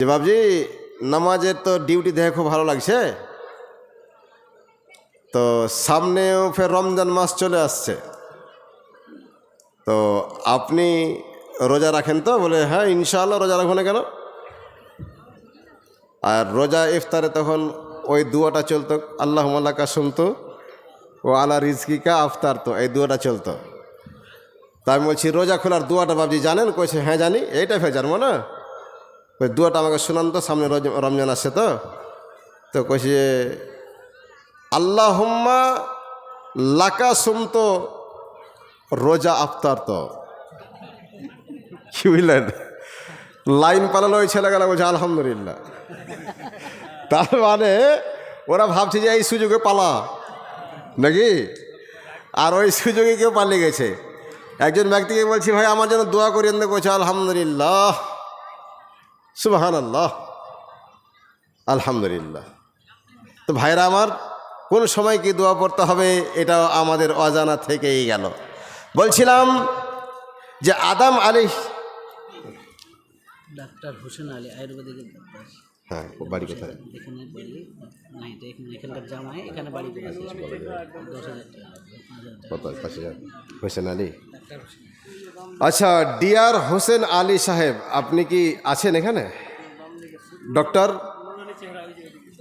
যে বাবজি, নামাজের তো ডিউটি দেখে খুব ভালো লাগছে। তো সামনেও ফের রমজান মাস চলে আসছে, তো আপনি রোজা রাখেন তো? বলে হ্যাঁ ইনশাআল্লাহ রোজা রাখবো না কেন। আর রোজা ইফতারে তখন ওই দুয়াটা চলতো, আল্লাহুম্মা লাকা সুমতু ও আলা রিজকিকা আফতার, তো এই দুয়াটা চলতো। তা আমি বলছি রোজা খোলার দুয়াটা বাবজি জানেন? কইছে হ্যাঁ জানি। এইটা ফের জানবো না? ওই দুয়াটা আমাকে শোনান তো, সামনে রমজান আসছে তো। তো কইছে আল্লাহুম্মা লাকা সুমতু রোজা আফতার। তো কি বুঝলেন, লাইন পালালো ওই ছেলেগুলো, বলছে আলহামদুলিল্লাহ। তার মানে ওরা ভাবছে যে এই সুযোগে পালা নাকি, আর ওই সুযোগে কেউ পালিয়ে গেছে। একজন ব্যক্তিকে বলছি ভাই আমার জন্য দোয়া করিয়েন, বলছে আলহামদুলিল্লাহ, সুবহানাল্লাহ, আলহামদুলিল্লাহ। তো ভাইরা আমার, কোন সময় কি দোয়া পড়তে হবে এটা আমাদের অজানা থেকেই গেল। বলছিলাম যে আদম আলাইহিস, ডাক্তার হোসেন আলী আয়ুর্বেদিকের ডাক্তার। হ্যাঁ বাড়ি কোথায়? এখানে বাড়ি নাই, এখানকার জামাই, এখানে বাড়ি করে আছে। 10,000 টাকা লাগবে, 5,000 টাকা। কত? 5,000। হোসেন আলী। আচ্ছা, ডিয়ার হোসেন আলী সাহেব, আপনি কি আছেন এখানে? ডক্টর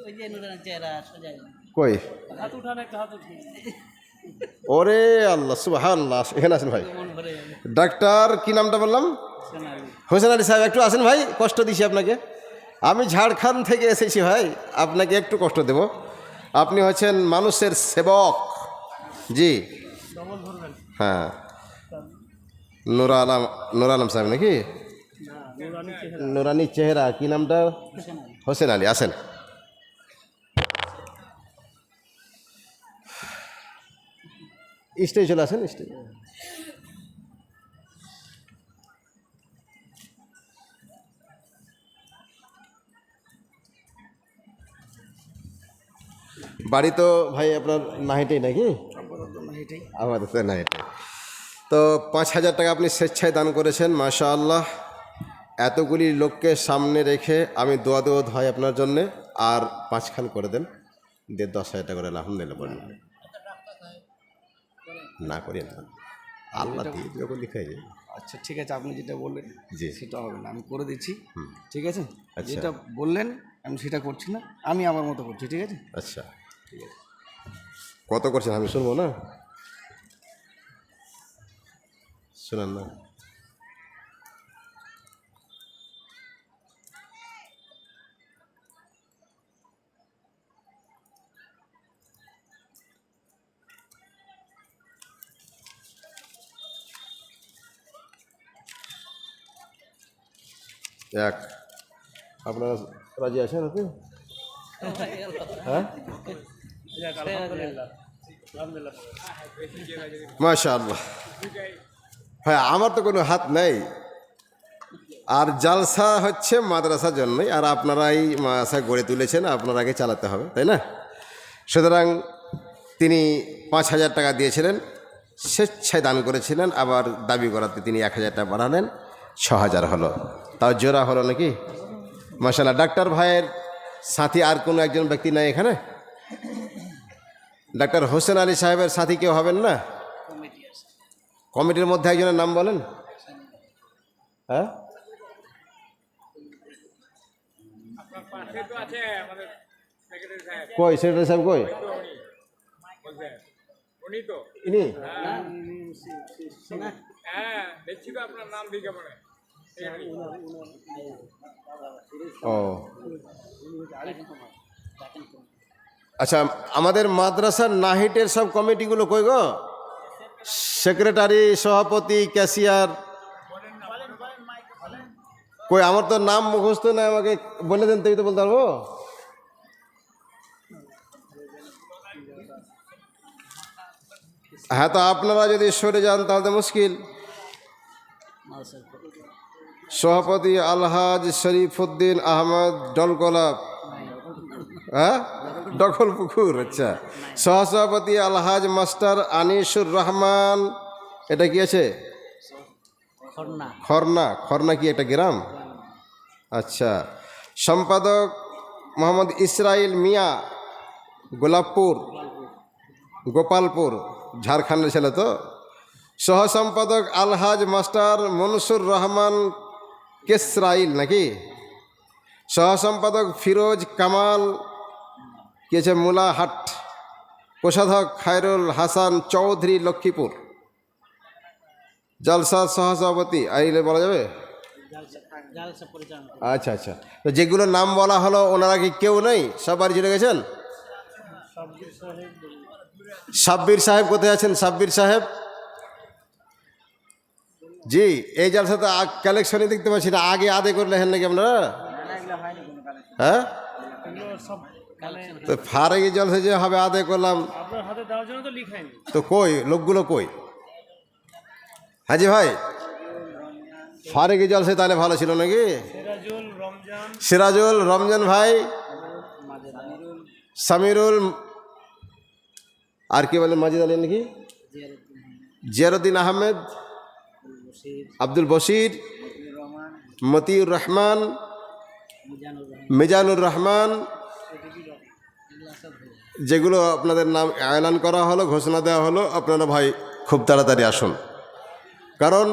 ওই যে নুরানের চেহারা সোজা কই? হাত উঠান, একটা হাত উঠিয়ে ওরে আল্লাহ, সুবহানাল্লাহ। এখানে আছেন ভাই? মন ভরে যাবে। ডাক্তার কি নামটা বললাম? হোসেন আলী। হোসেন আলী সাহেব, একটু আসেন ভাই, কষ্ট দিছি আপনাকে। আমি ঝাড়খণ্ড থেকে এসেছি ভাই, আপনাকে একটু কষ্ট দেব। আপনি হচ্ছেন মানুষের সেবক। জি হ্যাঁ, নুর আলম সাহেব নাকি? নুরানি চেহারা, কি নামটা? হোসেন আলী। আসেন। স্টেজ চলে আসেন, স্টেজ। বাড়ি তো ভাই আপনার নাহিটেই নাকি? আমাদের তো নাহিটে। তো 5,000 টাকা আপনি স্বেচ্ছায় দান করেছেন, মাশাআল্লাহ। এতগুলি লোককে সামনে রেখে আমি দোয়া দেওয়া হয় আপনার জন্যে। আর 5 খান করে দেন, দিয়ে 10,000 টাকা করে আলহামদুলিল্লাহ বলেন। না করেন না, আল্লাহ দিয়ে যখন লিখে যায়। আচ্ছা ঠিক আছে, আপনি যেটা বললেন জি সেটা হবে না, আমি করে দিচ্ছি। ঠিক আছে, আচ্ছা। যেটা বললেন আমি সেটা করছি না, আমি আমার মতো করছি। ঠিক আছে, আচ্ছা ঠিক আছে। কত করছেন আমি শুনবো না? শুনেন না। এক, আপনারা রাজি আছেন আপনি? হ্যাঁ মাশাআল্লাহ। হ্যাঁ, আমার তো কোনো হাত নেই। আর জালসা হচ্ছে মাদ্রাসার জন্যই, আর আপনারাই মাদ্রাসা গড়ে তুলেছেন, আপনারাকে চালাতে হবে, তাই না? সুতরাং তিনি 5,000 টাকা দিয়েছিলেন, স্বেচ্ছায় দান করেছিলেন। আবার দাবি করাতে তিনি 1,000 টাকা বাড়ালেন, 6,000 হলো। তাও জোড়া হলো নাকি? মাশাআল্লাহ। ডাক্তার ভাইয়ের সাথী আর কোনো একজন ব্যক্তি নাই এখানে? ডাক্তার হোসেন আলী সাহেবের সাথী কেউ হবেন না? কমিটির মধ্যে একজনের নাম বলেন। হ্যাঁ, কই সেক্রেটারি সাহেব কই? ইনি? ও আচ্ছা, আমাদের মাদ্রাসার নাহিটের সব কমিটিগুলো কই গো? সেক্রেটারি, সভাপতি, ক্যাশিয়ার কই? আমার তো নাম মুখস্থ নাই, আমাকে বলে দেন তো বলতে পারবো। হ্যাঁ, তো আপনারা যদি সরে যান তাহলে মুশকিল। সভাপতি আলহাজ শরীফউদ্দিন আহমদ ডলগোলাপ, হ্যাঁ ডকল পুকুর। আচ্ছা, সহসভাপতি আলহাজ মাস্টার আনিসুর রহমান, এটা কি আছে? খরনা। খরনা কি একটা গ্রাম? আচ্ছা। সম্পাদক মোহাম্মদ ইসরাইল মিয়া, গোপালপুর ঝাড়খণ্ডের ছেলে তো। সহ সম্পাদক আলহাজ মাস্টার মনসুর রহমান কেসরাইল নাকি। সহ সম্পাদক ফিরোজ কামাল কেছে মুলাহাট। কোষাধ্যক্ষ খায়রুল হাসান চৌধুরী লক্ষ্মীপুর। জলসা সহসভাপতি আইলে বলা যাবে? জালসা পরিচালনা করে। আচ্ছা আচ্ছা, তো যেগুলো নাম বলা হলো ওনারা কি কেউ নেই, সব বাড়ি চলে গেছেন? সাব্বির সাহেব কোথায় আছেন? সাব্বির সাহেব জি, এই জালসাতে কালেকশনই দেখতে পাচ্ছি না। আগে আদে করলে হেন নাকি আপনারা? হ্যাঁ, তো ফারেকি জলসা যে হবে আদে করলাম, তো কই লোকগুলো কই? হাজি ভাই, ফারেকি জলসা তাহলে ভালো ছিল নাকি? সিরাজুল, রমজান ভাই, সামিরুল, আর কি বলেন মাজিদ আলী নাকি, জিয়ারুদ্দিন আহমেদ, আব্দুল বশির, মতিউর রহমান, মিজানুর রহমান, যেগুলো আপনাদের নাম এলান করা হলো, ঘোষণা দেওয়া হলো, আপনারা ভাই খুব তাড়াতাড়ি আসুন। কারণ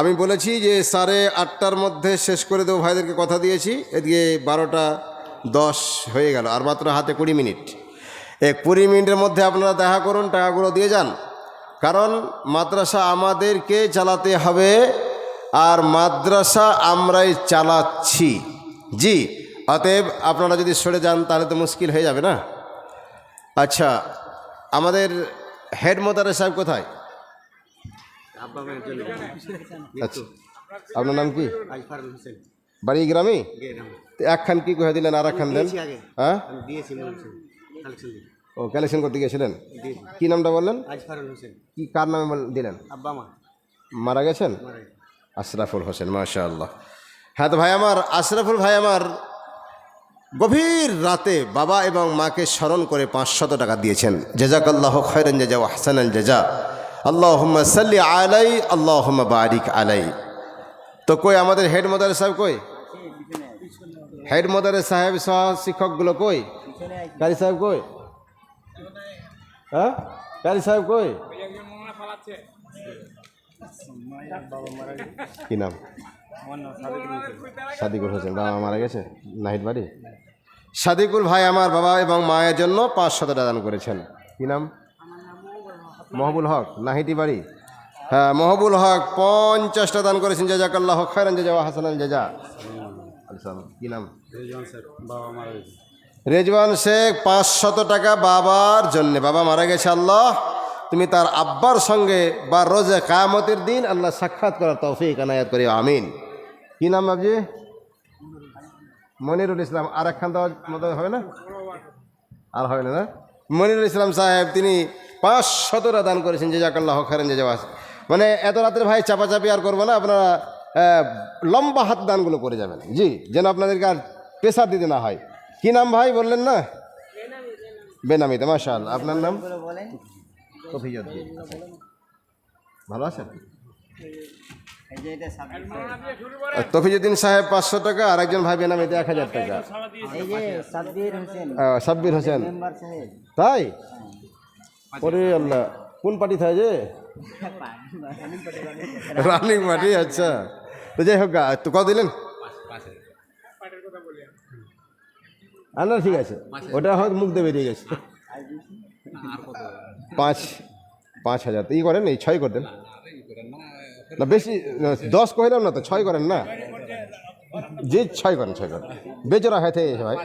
আমি বলেছি যে 8:30টার মধ্যে শেষ করে দেবো, ভাইদেরকে কথা দিয়েছি। এদিকে 12:10 হয়ে গেল, আর মাত্র হাতে 20 মিনিট। এই 20 মিনিটের মধ্যে আপনারা দেখা করুন, টাকাগুলো দিয়ে যান। কারণ মাদ্রাসা আমাদেরকে চালাতে হবে, আর মাদ্রাসা আমরাই চালাচ্ছি। জি, অতএব আপনারা যদি সরে যান তাহলে তো মুশকিল হয়ে যাবে না। আচ্ছা, আমাদের হেড মোতারে সাহেব কোথায়? আচ্ছা, আপনার নাম কি? বাড়ি গ্রামে? একখান কি কহে দিলেন, আর একখান দেন। হ্যাঁ, ও কালেকশন করতে গিয়েছিলেন। কি নামটা বললেন? কি কার নামে দিলেন? মারা গেছেন? আশরাফুল হোসেন, মাশাআল্লাহ। হ্যাঁ, তো ভাই আমার আশরাফুল ভাই আমার গভীর রাতে বাবা এবং মাকে স্মরণ করে 500 টাকা দিয়েছেন। জাযাকাল্লাহু খায়রান জাযা ওয়া আহসানাল জাযা। আল্লাহুম্মা সাল্লি আলাই, আল্লাহুম্মা বারিক আলাই। তো কই আমাদের হেড মোদারে সাহেব কই? হেড মোদারে সাহেব সহ শিক্ষকগুলো কই? কারি সাহেব কই? হ্যাঁ, কারি সাহেব কই? কি নাম? সাদিকুল হোসেন। বাবা মারা গেছে, নাহিদ বাড়ি। সাদিকুল ভাই আমার বাবা এবং মায়ের জন্য 500 টাকা দান করেছেন। কি নাম? মহবুল হক, নাহিটি বাড়ি। হ্যাঁ, মহবুল হক 50 টাকা দান করেছেন। জাযাকাল্লাহু খায়রান জাযা ওয়া হাসানাল জাযা। কি নাম? রেজওয়ান শেখ 500 টাকা বাবার জন্য। বাবা মারা গেছে, আল্লাহ তুমি তার আব্বার সঙ্গে বা রোজে কিয়ামতের দিন আল্লাহ সাক্ষাৎ করার তৌফিক এনায়েত করি, আমিন। কি নাম বাবজি? মনিরুল ইসলাম। আর একখান দেওয়ার মতো হবে না? আর হবে না? মনিরুল ইসলাম সাহেব তিনি 500 টাকা দান করেছেন। জাযাকাল্লাহু খায়রান জাযা। মানে এত রাত্রে ভাই চাপাচাপি আর করবো না, আপনারা লম্বা হাত দানগুলো করে যাবেন। জি, যেন আপনাদেরকে আর প্রেসার দিতে না হয়। কি নাম ভাই বললেন না? বেনামিতে, মাশাআল্লাহ। আপনার নাম? তফিজুদ্দিন। ভালো আছেন? তফিজুদ্দিন সাহেব 500 টাকা, আর একজন ভাই বেনামিতে 1000 টাকা। সাব্বির হোসেন। তাই? ওরে আল্লাহ, কোন পার্টি থাকে যে? Running party. আচ্ছা, তো যাই হোক, তো কত দিলেন? আল্লাহ ঠিক আছে, ওটা হয়তো মুখ দিয়ে বেরিয়ে গেছে। 5,000 ই করেন, এই 6 করতেন না, বেশি 10 কইলাম না তো, 6 করেন না। জি, 6 করেন, 6 করেন। বেচরা হয় থেকে ভাই।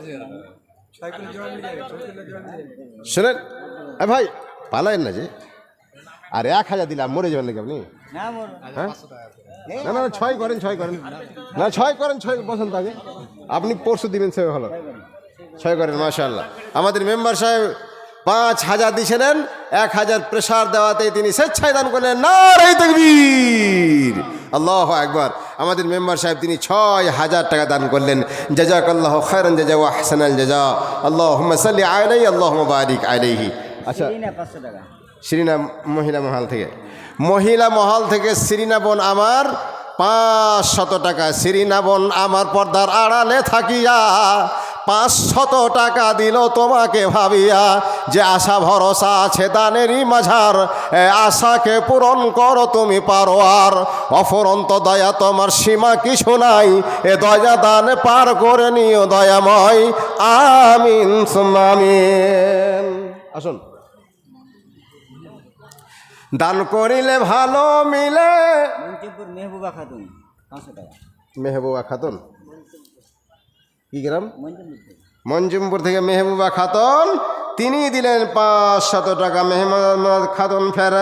শোনেন ভাই, পালায়েন না যে। আর 1000 দিলাম, মরে যাবেন নাকি আপনি? হ্যাঁ, না না, 6 করেন, 6 করেন না, 6 করেন, 6 পছন্দ আগে। আপনি পরশু দিবেন, সে হলো 6 করেন, মাশাআল্লাহ। আমাদের মেম্বার সাহেব 5000 দিয়েছিলেন, 1000 প্রেসার দেওয়াতে তিনি স্বেচ্ছায় দান করলেন। নারে তাকবীর, আল্লাহু আকবার। আমাদের মেম্বার সাহেব তিনি 6000 টাকা দান করলেন। জাযাকাল্লাহু খায়রান জাযা ওয়া আহসানাল জাযা। আল্লাহুম্মা সাল্লি আলাইহি, আল্লাহুম্মা বারিক আলাইহি। আচ্ছা, শিরিনা মহিলা মহল থেকে, মহিলা মহল থেকে শিরিনা বোন আমার 500 টাকা শ্রীনাবন আমার পর্দার আড়ালে থাকিয়া 500 টাকা দিল তোমাকে ভাবিয়া, যে আশা ভরসা আছে দানেরই মাঝার, আশাকে পূরণ করো তুমি পারো আর, অফুরন্ত দয়া তোমার সীমা কিছু নাই, এ দয়া দান পার করে নিও দয়াময়, আমিন সুম্মা আমিন। আসুন, দান করিলে ভালো মিলে। মঞ্চিমপুর মেহবুবা খাতুন 500 টাকা। মেহবুবা খাতুন কি গ্রাম? মঞ্চিমপুর মঞ্জুমপুর থেকে মেহবুবা খাতুন, তিনি দিলেন 500 টাকা। মেহবুবা খাতুন ফের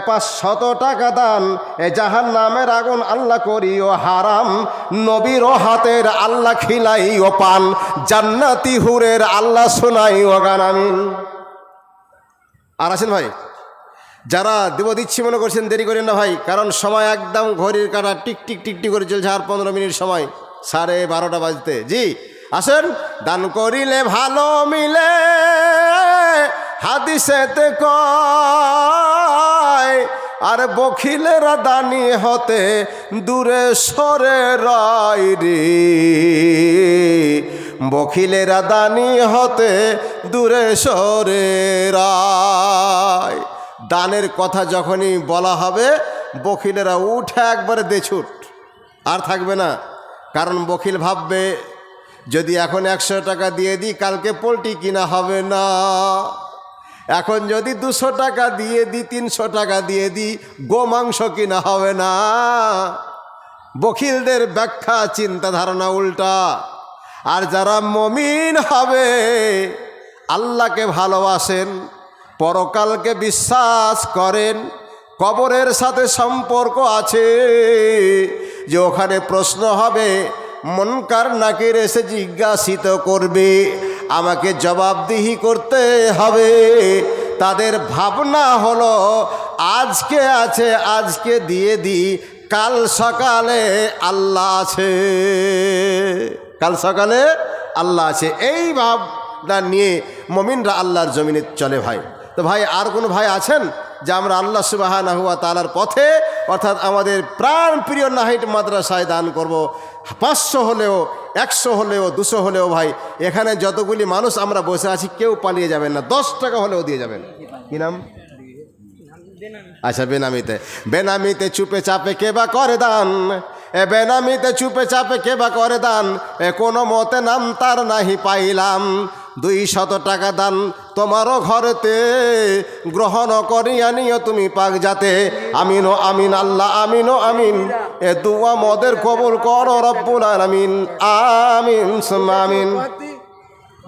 500 টাকা দান, জাহান নামের আগুন আল্লাহ করিও হারাম, নবীর হাতের আল্লাহ খিলাইও পান, জান্নাতি হুরের আল্লাহ শোনাইও গান, আমিন। আর আছেন ভাই যারা দেব দিচ্ছি মনে করছেন, দেরি করেন না ভাই, কারণ সময় একদম ঘড়ির কাঁটা টিক টিক টিক টিক করে চলছে, আর 15 মিনিট সময়, 12:30 বাজতে। জি আসেন, দান করিলে ভালো মিলে, হাদিসেতে কয়, আর বখিলেরা দানি হতে দূরে সরে রয় রে, বখিলেরা দানি হতে দূরে সরে রায়। দানের কথা যখনই বলা হবে বখিলেরা উঠে একবারে দেছুট, আর থাকবে না। কারণ বখিল ভাববে যদি এখন 100 টাকা দিয়ে দিই কালকে পোলট্রি কিনা হবে না, এখন যদি 200 টাকা দিয়ে দিই, 300 টাকা দিয়ে দিই, গোমাংস কিনা হবে না। বখিলদের ব্যাখ্যা চিন্তা ধারণা উল্টা। আর যারা মমিন হবে, আল্লাহকে ভালোবাসেন, পরকালকে বিশ্বাস করেন, কবরের সাথে সম্পর্ক আছে, যে ওখানে প্রশ্ন হবে, মুনকার নাকির এসে জিজ্ঞাসিত করবে, আমাকে জবাবদিহি করতে হবে। তাদের ভাবনা হলো আজকে আছে, আজকে দিয়ে দিই, কাল সকালে আল্লাহ আছে, কাল সকালে আল্লাহ আছে। এই ভাবনা নিয়ে মুমিনরা আল্লাহর জমিনে চলে ভাই। তো ভাই আর কোনো ভাই আছেন যে আমরা আল্লাহ সুবহানাহু ওয়া তাআলার পথে, অর্থাৎ আমাদের প্রাণ প্রিয় নাহিদ মাদ্রাসায় দান করব? 500 হলেও, 100 হলেও, 200 হলেও ভাই, এখানে যতগুলি মানুষ আমরা বসে আছি কেউ পালিয়ে যাবেন না, 10 টাকা হলেও দিয়ে যাবেন। কি নাম? আচ্ছা, বেনামিতে। বেনামিতে চুপে চাপে কে বা করে দান, বেনামিতে চুপে চাপে কে বা করে দান, কোনো মতে নাম তার নাহি পাইলাম, 200 টাকা দান তোমারও ঘরেতে, গ্রহণ করিয়া নিও তুমি পাক যাতে, আমিন ও আমিন আল্লাহ, আমিন ও আমিন, এ দুয়া মদের কবুল করো রব্বুল আলামিন, আমিন সুম্মা আমিন।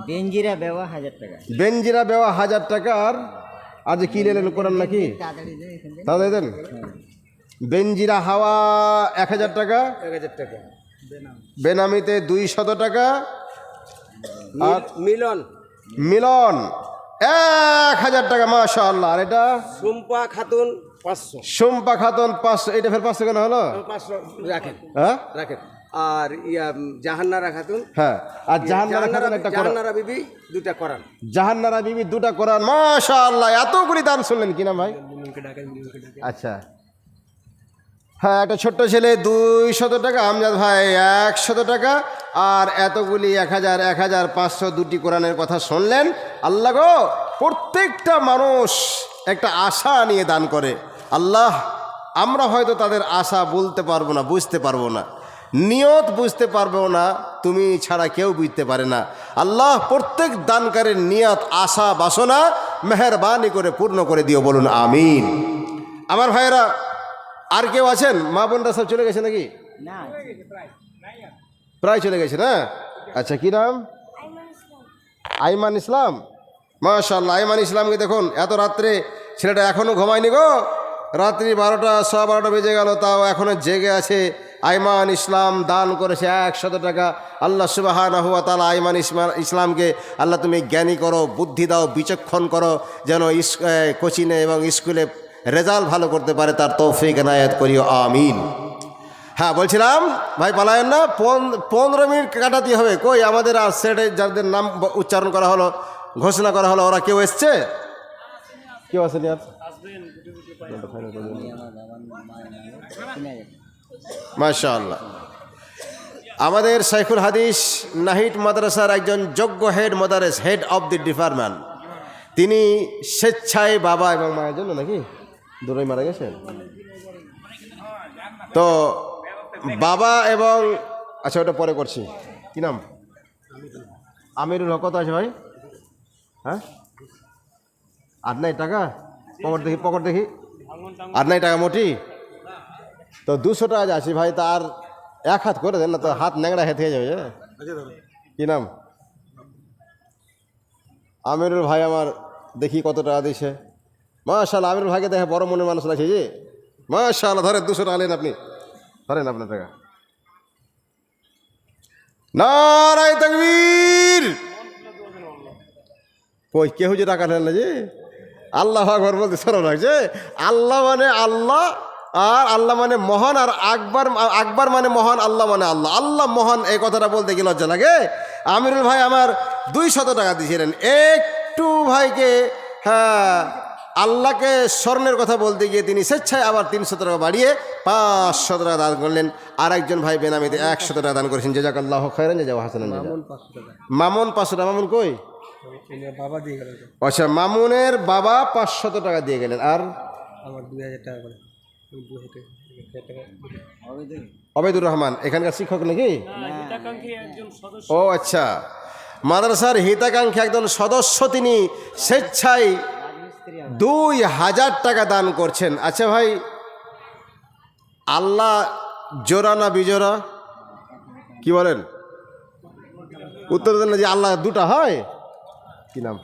বেঞ্জিরা বেওয়া 1000 টাকা। বেঞ্জিরা বেওয়া 1000 টাকার। আজ কি নিলেন কোরআন নাকি? তাড়াতাড়ি দেন। বেঞ্জিরা হাওয়া 1000 টাকা, 1000 টাকা। বেনামিতে 200 টাকা, আর মিলন মিলন 1000 টাকা, মাশাআল্লাহ। আর এটা সুম্পা খাতুন 500। সুম্পা খাতুন 500। এটা ফের 500 কেন হলো? 500 রাখেন, হ্যাঁ রাখেন। আর জাহান্নারা খাতুন, হ্যাঁ, আর জাহান্নারা খাতুন একটা কোরআন, জাহান্নারা বিবি 2টা কোরআন। জাহান্নারা বিবি 2টা কোরআন, মাশাআল্লাহ। এতগুলি দান শুনলেন কিনা ভাই? আচ্ছা, হ্যাঁ, একটা ছোট্ট ছেলে 200 টাকা, আমজাদ ভাই 100 টাকা, আর এতগুলি 1000, 1500 2টি কোরআনের কথা শুনলেন। আল্লাহ গো, প্রত্যেকটা মানুষ একটা আশা নিয়ে দান করে। আল্লাহ, আমরা হয়তো তাদের আশা বলতে পারবো না, বুঝতে পারবো না, নিয়ত বুঝতে পারবো না, তুমি ছাড়া কেউ বুঝতে পারে না। আল্লাহ, প্রত্যেক দানকারীর নিয়ত, আশা, বাসনা মেহেরবানি করে পূর্ণ করে দিও, বলুন আমিন। আমার ভাইয়েরা, আর কেউ আছেন? মা বোনরা সব চলে গেছে নাকি? না, প্রায় চলে গেছে না? আচ্ছা, কি নাম? আইমান ইসলাম। মাশাআল্লাহ, আইমান ইসলামকে দেখুন, এত রাত্রে ছেলেটা এখনও ঘুমায়নি গো, রাত্রি 12টা 12:15 বেজে গেল, তাও এখনও জেগে আছে। আইমান ইসলাম দান করেছে 100 টাকা। আল্লাহ সুবহানাহু ওয়া তাআলা আইমান ইসলামকে আল্লাহ তুমি জ্ঞানী করো, বুদ্ধি দাও, বিচক্ষণ করো, যেন কোচিংয়ে এবং স্কুলে রেজাল্ট ভালো করতে পারে, তার তৌফিক এনায়েত করিও, আমিন। হ্যাঁ, বলছিলাম ভাই পালায়েন না, 15 মিনিট কাটাতে হবে। কই আমাদের আর সেটে যাদের নাম উচ্চারণ করা হলো, ঘোষণা করা হলো, ওরা কেউ এসছে? কেউ আসেনি? আর মাশাআল্লাহ। আমাদের শাইখুল হাদিস নাহিদ মাদ্রাসার একজন যোগ্য হেড মাদারেস, হেড অফ দি ডিপার্টমেন্ট, তিনি স্বেচ্ছায় বাবা এবং মায়ের জন্য নাকি দূরেই মারা গেছেন। তো বাবা এবং আচ্ছা ওটা পরে করছি। কি নাম? আমিরুল হক। কত আছে ভাই? হ্যাঁ, আর নাই টাকা? পকেট দেখি, আর নাই টাকা মোটি? তো 200 টাকা আছে ভাই, তার এক হাত করে দেন না, তো হাত ন্যাংরা হেত হয়ে যাবে। কি নাম? আমিরুল ভাই আমার, দেখি কত টাকা দিছে। মাশাআল্লাহ, আমিরুল ভাইকে দেখে বড় মনের মানুষ লাগছে জি। মাশাআল্লাহ, ধরেন 200 টাকা নেন আপনি, ধরেন আপনার টাকা। নারায়ে তাকবীর। কই কেউ যে টাকা নেন না জি। আল্লাহু আকবার বলতে সরল লাগছে। আল্লাহ মানে আল্লাহ, আর আল্লাহ মানে মহান, আর আকবার মানে মহান, আল্লাহ মানে আল্লাহ। আল্লাহ মহান এই কথাটা বলতে কি লজ্জা লাগে? আমিরুল ভাই আমার 200 টাকা দিয়েছিলেন। একটু ভাইকে হ্যাঁ আল্লাহকে স্মরণের কথা বলতে গিয়ে তিনি স্বেচ্ছায় আবার 300 টাকা বাড়িয়ে 500 টাকা দান করলেন। আর একজন ভাই বেনামিতে 100 টাকা দান করেছেন। জাযাকাল্লাহু খায়রান জাযা হাসানান জাযা। মামুন 500 টাকা। মামুন কই? বাবা দিয়ে গেল, আচ্ছা, মামুনের বাবা 500 টাকা দিয়ে গেলেন। আর আমার 2000 টাকা করে। অবেদুর রহমান এখানকার শিক্ষক নাকি? ও আচ্ছা, মাদ্রাসার হিতাকাঙ্ক্ষী একজন সদস্য, তিনি স্বেচ্ছায় 2000 টাকা দান করছেন। আচ্ছা ভাই, আল্লাহ জোড়া না বিজোড়া? কি বলেন? উত্তর দেন না যে আল্লাহ দুটা হয়। কি নাম?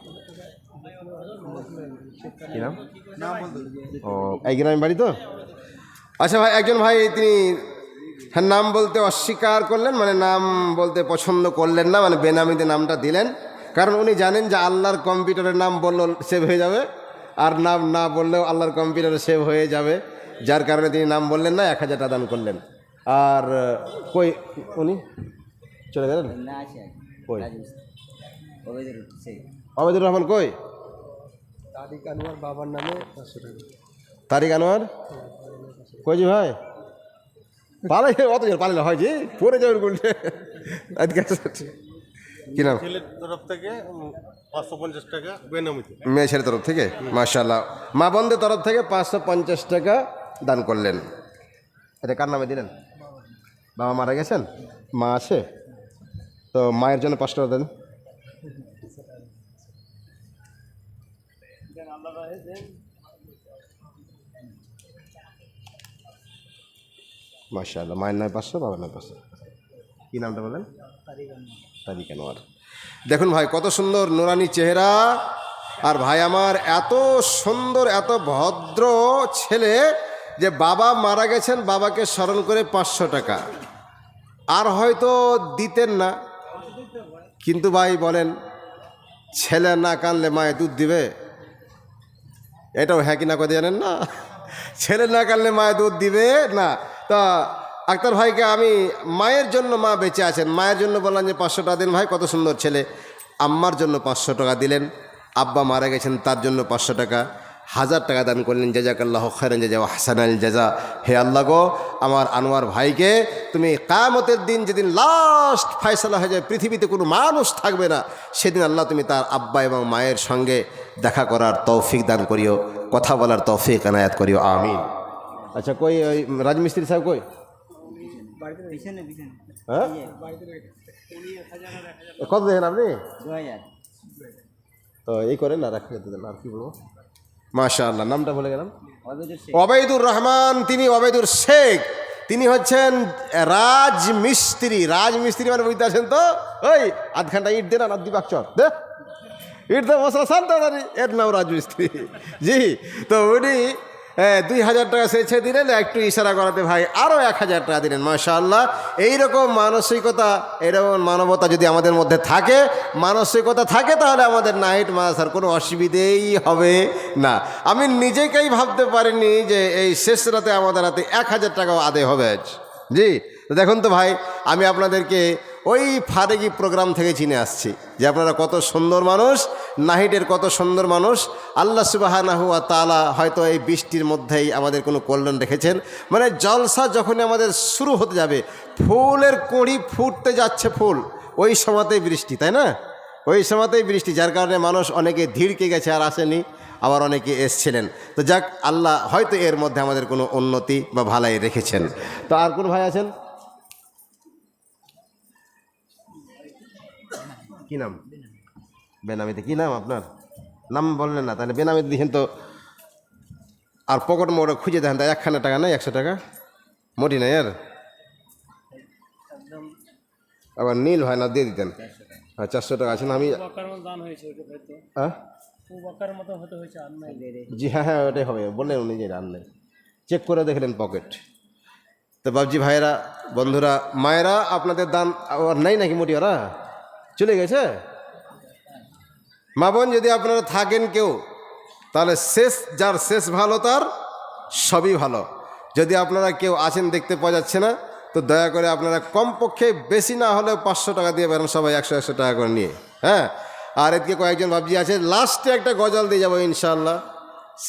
কি নাম? ও এই গ্রামের বাড়ি তো। আচ্ছা ভাই, একজন ভাই তিনি হ্যাঁ নাম বলতে অস্বীকার করলেন, মানে নাম বলতে পছন্দ করলেন না, মানে বেনামিতে নামটা দিলেন। কারণ উনি জানেন যে আল্লাহর কম্পিউটারের নাম বললেও সেভ হয়ে যাবে, আর নাম না বললেও আল্লাহর কম্পিউটারে সেভ হয়ে যাবে, যার কারণে তিনি নাম বললেন না, 1000 টাকা দান করলেন। আর কই উনি চলে গেলেন? কই অবেদুর রহমান? কই তারিক আনোয়ার বাবার নামে 500 টাকা। তারিক আনোয়ার কই জি ভাই? পালাই অত জোর পালালে হয় জি, পরে যাবেন বলছে। কি নাম? ছেলের তরফ থেকে 550 টাকা বেনামিতে। মেয়ে ছেলের তরফ থেকে মাশাআল্লাহ, মা বোনদের তরফ থেকে 550 টাকা দান করলেন। এটা কার নামে দিলেন? বাবা মারা গেছেন, মা আছে তো মায়ের জন্য 5 টাকা দেন। মাশাআল্লাহ, মায়ের নয় 500, বাবার নয় 500। কি নামটা বলেন? তারিক আনোয়ার। দেখুন ভাই, কত সুন্দর নুরানি চেহারা। আর ভাই আমার এত সুন্দর, এত ভদ্র ছেলে যে বাবা মারা গেছেন, বাবাকে স্মরণ করে 500 টাকা। আর হয়তো দিতেন না, কিন্তু ভাই বলেন, ছেলে না কানলে মায়ে দুধ দিবে? এটাও হ্যাঁ কি না করে জানেন না? ছেলে না কানলে মায়ে দুধ দিবে না। তা আক্তার ভাইকে আমি মায়ের জন্য, মা বেঁচে আছেন, মায়ের জন্য বললাম যে 500 টাকা দিন। ভাই কত সুন্দর ছেলে, আম্মার জন্য 500 টাকা দিলেন, আব্বা মারা গেছেন তার জন্য 500 টাকা, 1000 টাকা দান করলেন। জাযাকাল্লাহু খায়রান জাযা ওয়া হাসানাল জাযা। হে আল্লাহ গো, আমার আনোয়ার ভাইকে তুমি কিয়ামতের দিন, যেদিন লাস্ট ফয়সালা হয়ে যায়, পৃথিবীতে কোনো মানুষ থাকবে না, সেদিন আল্লাহ তুমি তার আব্বা এবং মায়ের সঙ্গে দেখা করার তৌফিক দান করিও, কথা বলার তৌফিক এনায়াত করিও, আমিন। আচ্ছা, কই ওই রাজমিস্ত্রি সাহেব কই? হ্যাঁ, কত দেখেন আপনি? 2000। তো এই করেন না, রাখতে দেন। আর কি বলবো? মাশাআল্লাহ, নামটা বলে গেলাম। অবেদুর রহমান, তিনি অবেদুর শেখ, তিনি হচ্ছেন রাজমিস্ত্রি। রাজমিস্ত্রি মানে বুঝতে আছেন তো, ওই আধ ঘন্টা ইট দেন আর দিবাক চর দে, ইট দে মশলা শান্ত, এর নাম রাজমিস্ত্রি জি। তো উনি 2000 টাকা সেছে দিলেন, একটু ইশারা করাতে ভাই আরও 1000 টাকা দিলেন। মাশাআল্লাহ, এইরকম মানসিকতা, এরকম মানবতা যদি আমাদের মধ্যে থাকে, মানসিকতা থাকে, তাহলে আমাদের নাইট মাদ্রাসার কোনো অসুবিধেই হবে না। আমি নিজেকেই ভাবতে পারিনি যে এই শেষ রাতে আমাদের হাতে 1000 টাকাও আদায় হবে জি। তো দেখুন তো ভাই, আমি আপনাদেরকে ওই ফারেগি প্রোগ্রাম থেকে চিনে আসছি যে আপনারা কত সুন্দর মানুষ, নাহিটের কত সুন্দর মানুষ। আল্লাহ সুবহানাহু ওয়া তাআলা হয়তো এই বৃষ্টির মধ্যেই আমাদের কোনো কল্যাণ রেখেছেন। মানে জলসা যখনই আমাদের শুরু হতে যাবে, ফুলের কুঁড়ি ফুটতে যাচ্ছে ফুল, ওই সময়তেই বৃষ্টি, তাই না? ওই সময়তেই বৃষ্টি, যার কারণে মানুষ অনেকে ধীরকে গেছে আর আসেনি, আবার অনেকে এসছিলেন। তো যাক, আল্লাহ হয়তো এর মধ্যে আমাদের কোনো উন্নতি বা ভালাই রেখেছেন। তো আর কোন ভাই আছেন? কি নাম? বেনামিতে কি নাম আপনার? নাম বললেন না, তাহলে বেনামিতে দিয়েছেন তো। আর পকেট মোড়ে খুঁজে দেখেন, তাই 1খানা টাকা নাই, 100 টাকা মোটি নাই আর। আবার নীল হয় না, দিয়ে দিতেন। হ্যাঁ, 400 টাকা আছে না? আমি হ্যাঁ জি হ্যাঁ হ্যাঁ, ওটাই হবে, বললেন উনি যে রান নেই, চেক করে দেখলেন পকেট। তো বাবজি ভাইয়েরা, বন্ধুরা, মায়েরা, আপনাদের দান আর নেই নাকি মোটি? ওরা চলে গেছে। মা বোন, যদি আপনারা থাকেন কেউ, তাহলে শেষ, যার শেষ ভালো তার সবই ভালো। যদি আপনারা কেউ আছেন দেখতে পাওয়া যাচ্ছে না, তো দয়া করে আপনারা কমপক্ষে বেশি না হলেও 500 টাকা দিয়ে বেরোন, সবাই 100 টাকা করে নিয়ে। হ্যাঁ, আর এদিকে কয়েকজন ভাবজি আছে, লাস্টে একটা গজল দিয়ে যাবো ইনশাআল্লাহ।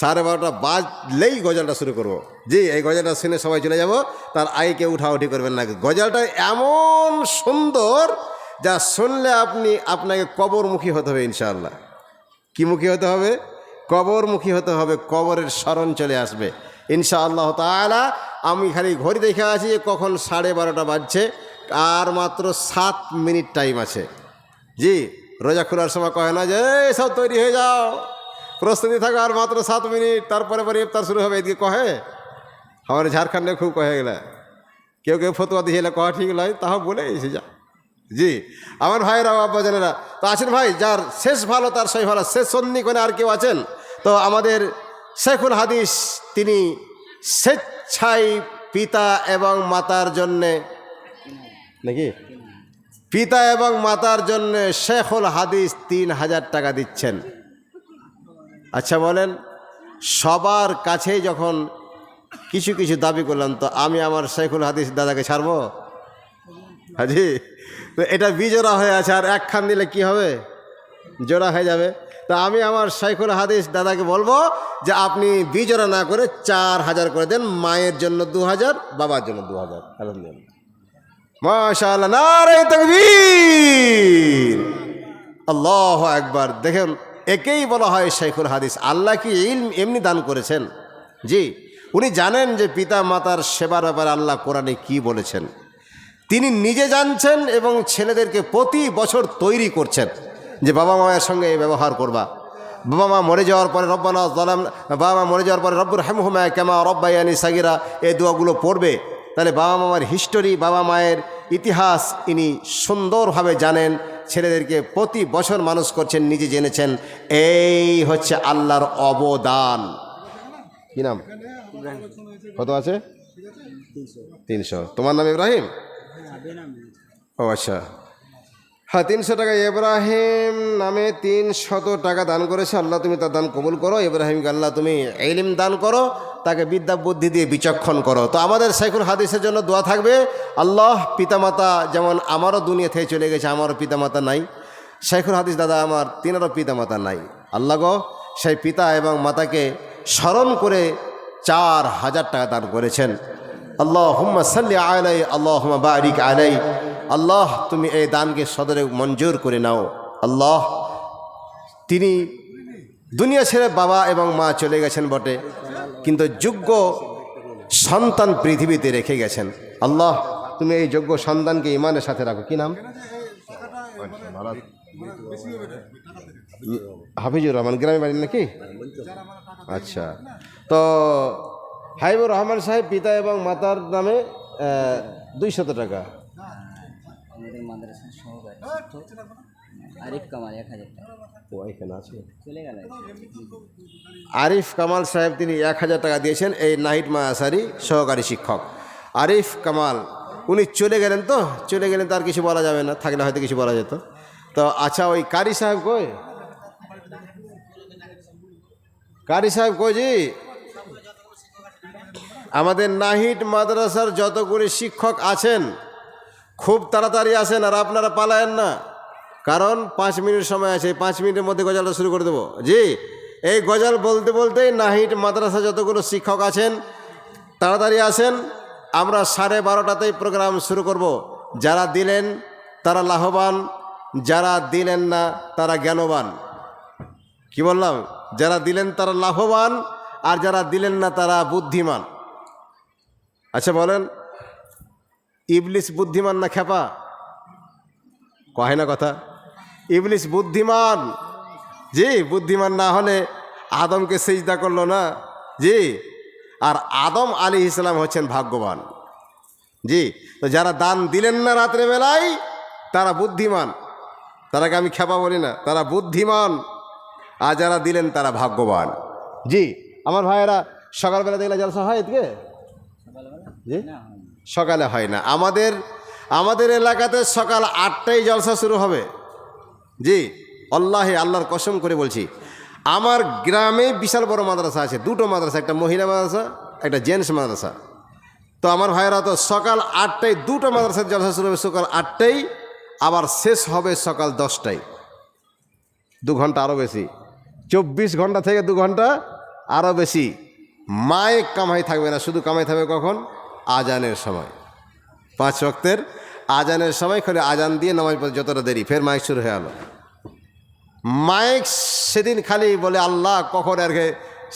12:30 বাজলেই গজলটা শুরু করব। জি, এই গজলটা শুনে সবাই চলে যাব, তার আগে কেউ উঠাউঠি করবেন না। গজলটা এমন সুন্দর, যা শুনলে আপনাকে কবরমুখী হতে হবে ইনশাআল্লাহ। কি মুখী হতে হবে? কবরমুখী হতে হবে, কবরের স্মরণ চলে আসবে ইনশাআল্লাহ তাআলা। আমি খালি ঘড়ি দেখে আছি যে কখন 12:30 বাজছে, আর মাত্র 7 মিনিট টাইম আছে। জি, রোজা খোলার সময় কয় না যে এই সব তৈরি হয়ে যাও, প্রস্তুতি থাকো, আর মাত্র 7 মিনিট, তারপরে পরে ইফতার শুরু হবে। এদিকে কহে, আমার ঝাড়খণ্ডে খুব কহে গেলে, কেউ কেউ ফতোয়া দিয়ে কহা ঠিক নয়, তাও বলে এসে যা। জি, আমার ভাইরা, আব্বাজানেরা, তো আছেন ভাই, যার শেষ ভালো তার সই ভালো। শেষ সন্নি কোনে আর কেউ আছেন? তো আমাদের শেখুল হাদিস, তিনি স্বেচ্ছায় পিতা এবং মাতার জন্যে, নাকি পিতা এবং মাতার জন্য শেখুল হাদিস 3000 টাকা দিচ্ছেন। আচ্ছা বলেন, সবার কাছেই যখন কিছু কিছু দাবি করলাম, তো আমি আমার শেখুল হাদিস দাদাকে ছাড়বো? হাজি, তো এটা বিজোড়া হয়ে আছে, আর একখান দিলে কি হবে? জোড়া হয়ে যাবে। তা আমি আমার শেখুল হাদিস দাদাকে বলবো যে আপনি বিজোড়া না করে 4000 করে দেন, মায়ের জন্য 2000, বাবার জন্য 2000। আলহামদুলিল্লাহ, মাশাআল্লাহ, নারে তাকবীর, আল্লাহু আকবার। দেখেন, একেই বলা হয় শেখুল হাদিস। আল্লাহ কি ইলম এমনি দান করেছেন? জি, উনি জানেন যে পিতা মাতার সেবার ব্যাপারে আল্লাহ কোরআনে কি বলেছেন। তিনি নিজে জানছেন এবং ছেলেদেরকে প্রতি বছর তৈরি করছেন যে বাবা মায়ের সঙ্গে এই ব্যবহার করবা। বাবা মা মরে যাওয়ার পরে রব্বানা যালাম, বাবা মা মরে যাওয়ার পরে রব্বুর হামহুমা কামা রব্বায়ানি সাগীরা, এই দোয়াগুলো পড়বে। তাহলে বাবা মামার হিস্টোরি, বাবা মায়ের ইতিহাস ইনি সুন্দরভাবে জানেন। ছেলেদেরকে প্রতি বছর মানুষ করছেন, নিজে জেনেছেন। এই হচ্ছে আল্লাহর অবদান। কি নাম? কত আছে? 300। তোমার নাম ইব্রাহিম? ও আচ্ছা, হ্যাঁ, 300 টাকা ইব্রাহিম নামে 300 টাকা দান করেছে। আল্লাহ তুমি তার দান কবুল করো। ইব্রাহিমকে আল্লাহ তুমি ইলম দান করো, তাকে বিদ্যা বুদ্ধি দিয়ে বিচক্ষণ করো। তো আমাদের শেখুল হাদিসের জন্য দোয়া থাকবে। আল্লাহ, পিতামাতা যেমন আমারও দুনিয়া থেকে চলে গেছে, আমারও পিতামাতা নাই। শেখুল হাদিস দাদা আমার, তিনারও পিতামাতা নাই। আল্লাহ গো, সেই পিতা এবং মাতাকে স্মরণ করে 4000 টাকা দান করেছেন। আল্লাহুম্মা সাল্লি আলাই, আল্লাহুম্মা বারিক আলাই। আল্লাহ, তুমি এই দানকে সদরে মঞ্জুর করে নাও। আল্লাহ, তিনি দুনিয়া ছেড়ে বাবা এবং মা চলে গেছেন বটে, কিন্তু যোগ্য সন্তান পৃথিবীতে রেখে গেছেন। আল্লাহ, তুমি এই যোগ্য সন্তানকে ইমানের সাথে রাখো। কি নাম? হাফিজুর রহমান, গ্রামে বাড়ি নাকি? আচ্ছা, তো হাইবুর রহমান সাহেব পিতা এবং মাতার নামে 200 টাকা। আমাদের মাদ্রাসার সহকারী আরিফ কামাল 1000 টাকা। ও এখানে আছে, চলে গেল। আরিফ কামাল সাহেব তিনি 1000 টাকা দিয়েছেন। এই নাহিদ মায়াসারি সহকারী শিক্ষক আরিফ কামাল, উনি চলে গেলেন। তো চলে গেলেন, তার কিছু বলা যাবে না, থাকলে হয়তো কিছু বলা যেত। তো আচ্ছা, ওই কারি সাহেব কই? কারি সাহেব কই? জি, আমাদের নাহিদ মাদ্রাসার যতগুলি শিক্ষক আছেন খুব তাড়াতাড়ি আসেন, আর আপনারা পালায়েন না। কারণ 5 মিনিট সময় আছে, 5 মিনিটের মধ্যে গজালটা শুরু করে দেবো। জি, এই গজাল বলতে বলতেই নাহিট মাদ্রাসা যতগুলো শিক্ষক আছেন তাড়াতাড়ি আসেন, আমরা 12:30তেই প্রোগ্রাম শুরু করব। যারা দিলেন তারা লাভবান, যারা দিলেন না তারা জ্ঞানবান। কি বললাম? যারা দিলেন তারা লাভবান, আর যারা দিলেন না তারা বুদ্ধিমান। আচ্ছা বলেন, ইবলিস বুদ্ধিমান না খেপা? কয় না কথা? ইবলিস বুদ্ধিমান। জি, বুদ্ধিমান না হলে আদমকে সিজদা করলো না। জি, আর আদম আলাইহিস সালাম হচ্ছেন ভাগ্যবান। জি, তো যারা দান দিলেন না রাত্রেবেলায় তারা বুদ্ধিমান, তারাকে আমি খেপা বলি না, তারা বুদ্ধিমান। আর যারা দিলেন তারা ভাগ্যবান। জি আমার ভাইয়েরা, সকালবেলা দেখলে জলসা হয় এদিকে? জি, সকালে হয় না। আমাদের এলাকাতে সকাল 8টায় জলসা শুরু হবে। জি, আল্লাহর কসম করে বলছি, আমার গ্রামে বিশাল বড় মাদ্রাসা আছে, 2টো মাদ্রাসা, একটা মহিলা মাদ্রাসা, একটা জেন্টস মাদ্রাসা। তো আমার ভাইয়েরা, তো সকাল 8টায় 2টো মাদ্রাসার জলসা শুরু হবে সকাল 8টায়, আবার শেষ হবে সকাল 10টায়। 2 ঘন্টা আরও বেশি, 24 ঘন্টা থেকে 2 ঘন্টা আরও বেশি। মাইক কামাই থাকবে না, শুধু কামাই থাকবে কখন? আজানের সময়। 5 ওয়াক্তের আজানের সময় খালি আজান দিয়ে নামাজ পড়তে যতটা দেরি, ফের মাইক শুরু হয়ে গেল। মাইক সেদিন খালি বলে আল্লাহ কখন আর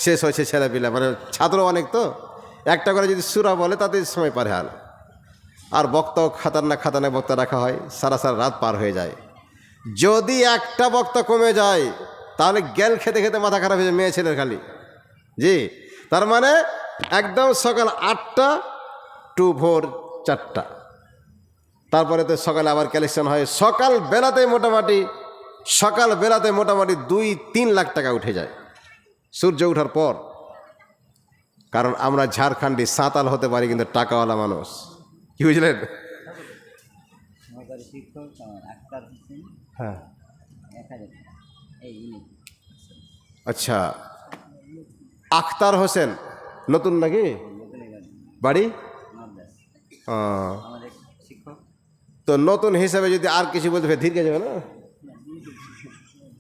শেষ হয়েছে। ছেলেপিলা মানে ছাত্র অনেক, তো একটা করে যদি সূরা বলে তাতে সময় পার হয়ে গেল। আর বক্তাও খাতারনাক বক্তা রাখা হয়, সারা রাত পার হয়ে যায়। যদি একটা বক্তা কমে যায় তাহলে গ্যাল খেতে খেতে মাথা খারাপ হয়ে যায় মেয়ে ছেলের খালি। জি, তার মানে একদম সকাল 8টা টু ভোর 4টা, তারপরে তো সকালে আবার কালেকশন হয়। সকাল বেলাতে মোটামুটি 2-3 লাখ টাকা উঠে যায় সূর্য ওঠার পর। কারণ আমরা ঝাড়খণ্ডী সাঁতাল হতে পারি, কিন্তু টাকাওয়ালা মানুষ। কি বুঝলেন? হ্যাঁ, আচ্ছা, আখতার হোসেন নতুন নাকি বাড়ি? তো নতুন হিসাবে যদি আর কিছু বলতে ফের ধীরে যাবে না?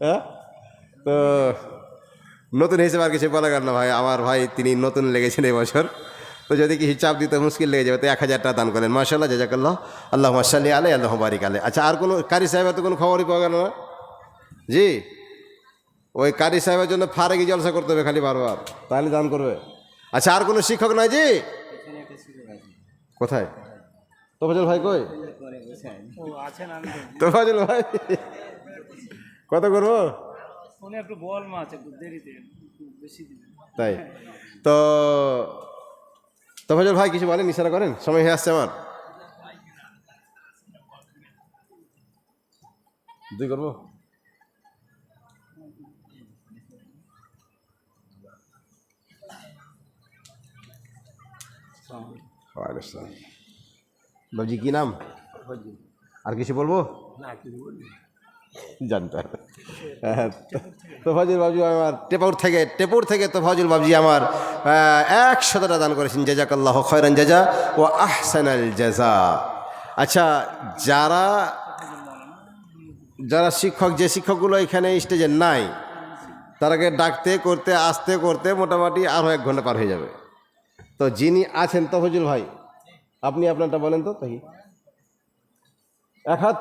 হ্যাঁ, তো নতুন হিসেবে আর কিছু বলা গেল না ভাই। আমার ভাই তিনি নতুন লেগেছেন এবছর, তো যদি কিছু চাপ দিতে মুশকিল লেগে যাবে, তো 1000 টাকা দান করলেন, মাশাআল্লাহ, জাযাকাল্লাহ, আল্লাহুম্মা সাল্লি আলাইহি আল্লাহুম্মা বারিক আলাইহি। আচ্ছা, আর কোনো কারি সাহেবের তো কোনো খবরই পাওয়া গেল না? জি, ওই কারি সাহেবের জন্য ফারেকি জলসা করতে হবে খালি বারবার, তাহলে দান করবে। আচ্ছা, আর কোনো শিক্ষক নাই? জি, কোথায় তোফাজুল ভাই? কই তোফাজুল ভাই? কত করবো? তাই তো তোফাজুল ভাই কিছু বলেন, ইশারা করেন, সময় হয়ে আসছে আমার। 2 করবো? বাবজি কি নাম? আর কিছু বলবো? জানতে তোফাজুল বাবজি আমার টেপুর থেকে তোফাজুল বাবজি আমার 100 টাকা দান করেছেন। জাযাকাল্লাহু খায়রান জাযা ওয়া আহসানাল জাযা। আচ্ছা, যারা শিক্ষক, যে শিক্ষকগুলো এখানে স্টেজে নাই, তারাকে ডাকতে করতে মোটামুটি আরও 1 ঘন্টা পার হয়ে যাবে। তো যিনি আছেন তোফাজুল ভাই, আপনি আপনারটা বলেন তো তাই। 1 হাত